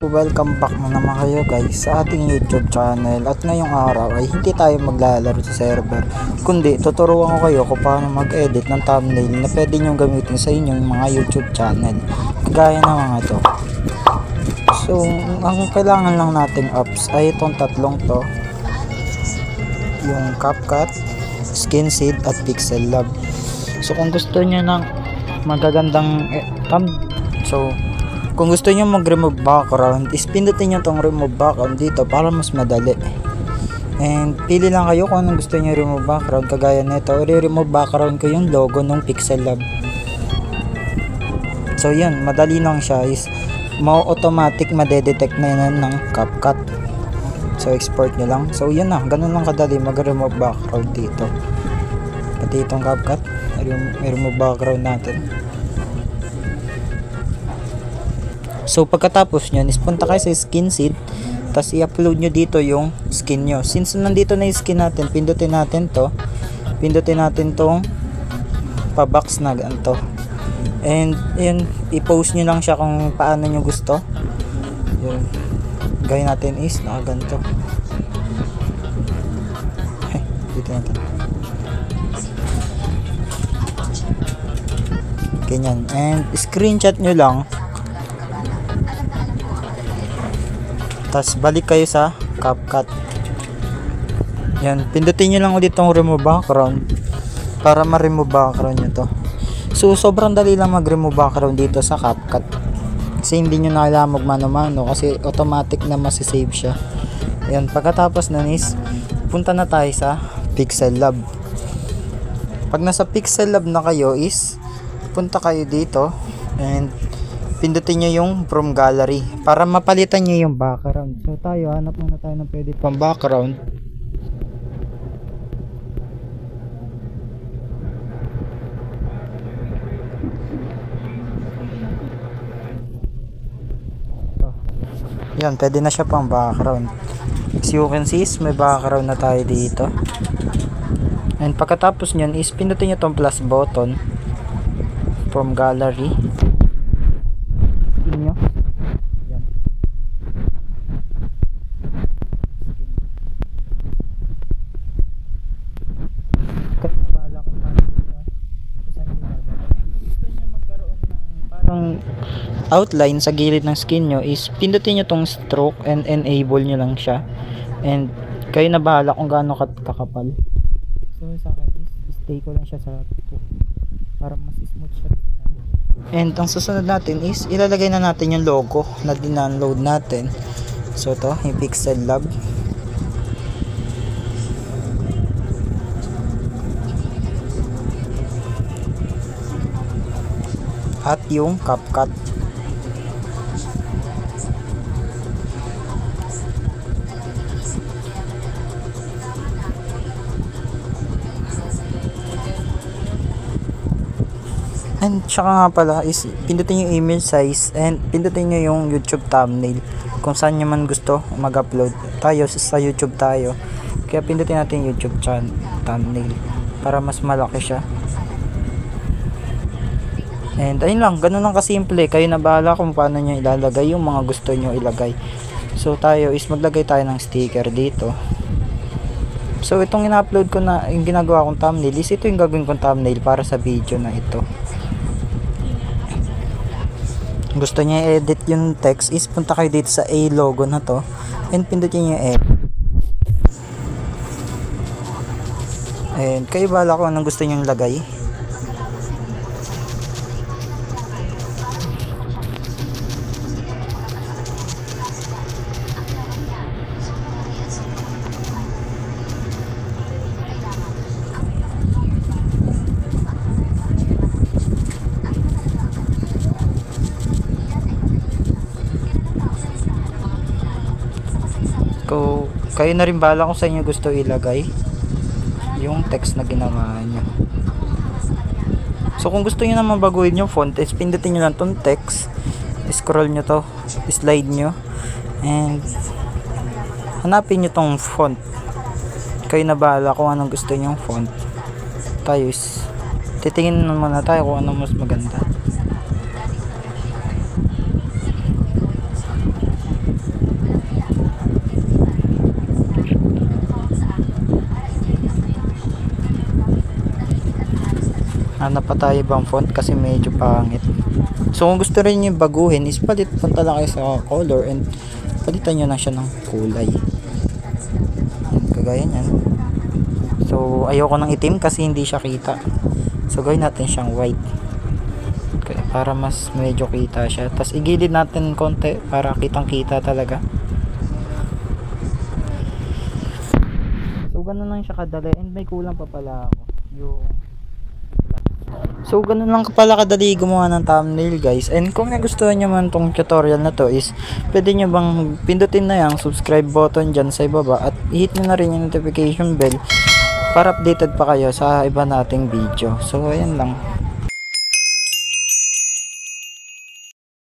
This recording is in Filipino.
Welcome back na naman kayo guys sa ating YouTube channel, at ngayong araw ay hindi tayo maglalaro sa server, kundi tuturuan ko kayo kung paano mag-edit ng thumbnail na pwede nyo gamitin sa inyong mga YouTube channel kagaya ng mga to. So ang kailangan lang nating apps ay itong tatlong to, yung CapCut, SkinSeed at Pixellab. So kung gusto nyo ng magagandang kung gusto niyo mag-remove background, is pindutin niyo tong remove background dito para mas madali. And pili lang kayo kung anong gusto niyo remove background. Kagaya nito, i-remove background ko yung logo ng Pixellab. So yan, madali lang siya, is automatic madedetect na yan ng CapCut. So export nyo lang. So yan na, ganun lang kadali mag-remove background dito. Pati itong CapCut, i-remove background natin. So pagkatapos nyo, is punta kayo sa SkinSeed, tapos i-upload nyo dito yung skin nyo. Since nandito na yung skin natin, pindutin natin tong pa-box na ganito. And yun, i-post nyo lang siya kung paano nyo gusto. Yun, gawin natin is nakaganto. Dito natin ganyan, and screenshot nyo lang. Tapos balik kayo sa CapCut. Yan, pindutin nyo lang ulit itong remove background para ma-remove background nyo to. So sobrang dali lang mag-remove background dito sa CapCut, kasi hindi nyo na kailangan magmano-mano, kasi automatic na masisave siya. Yan, pagkatapos na is punta na tayo sa Pixellab. Pag nasa Pixellab na kayo, is punta kayo dito and pindutin nyo yung from gallery para mapalitan nyo yung background. So tayo, hanap muna tayo ng pwede pang background. Yan, pwede na siya pang background. As you can see, may background na tayo dito. And pagkatapos nyan is pindutin nyo tong plus button from gallery. Nyo. Yan. Bala kung paano isang gusto nyo magkaroon ng parang outline sa gilid ng skin nyo, is pindutin nyo tong stroke and enable nyo lang siya, and kayo na bahala kung gaano kakapal. So sa akin is stay ko lang siya sa 2 para mas smooth siya. And ang susunod natin is ilalagay na natin yung logo na dindownload natin. So to, yung Pixellab. At yung CapCut. And tsaka nga pala is pindutin yung image size and pindutin nyo yung YouTube thumbnail kung saan nyo man gusto mag-upload. Tayo sa YouTube tayo, kaya pindutin natin yung YouTube thumbnail para mas malaki siya. And ayun lang, ganun lang kasimple. Kayo na bahala kung paano nyo ilalagay yung mga gusto nyo ilagay. So tayo is maglagay tayo ng sticker dito. So itong ina-upload ko na, yung ginagawa kong thumbnail, is ito yung gagawin kong thumbnail para sa video na ito. Gusto niya i-edit yung text, is punta kayo dito sa A logo na to and pindutin niyo yung edit. And kayo bahala kung anong gusto niyo ilagay. So, kayo na rin bahala kung sa inyo gusto ilagay yung text na ginawa nyo. So kung gusto nyo naman baguhin yung font, is pindutin nyo lang tong text, scroll nyo to, slide nyo, and hanapin nyo tong font. Kayo na bahala kung anong gusto nyo yung font. Tayo is titingin naman na tayo kung anong mas maganda. Hanap pa tayo ibang font kasi medyo pangit. So kung gusto rin nyo baguhin is punta lang kayo sa color and palitan nyo lang siya ng kulay. Yan, kagaya nyan. So ayoko ng itim kasi hindi siya kita. So gawin natin siyang white. Okay, para mas medyo kita siya. Tapos igilid natin konti para kitang kita talaga. So ganun lang siya kadali and may kulang pa pala ako. So ganun lang pala kadali gumawa ng thumbnail guys. And kung nagustuhan nyo man tong tutorial na to is pwede nyo bang pindutin na yung subscribe button dyan sa ibaba at i-hit nyo na rin yung notification bell para updated pa kayo sa iba nating video. So ayan lang.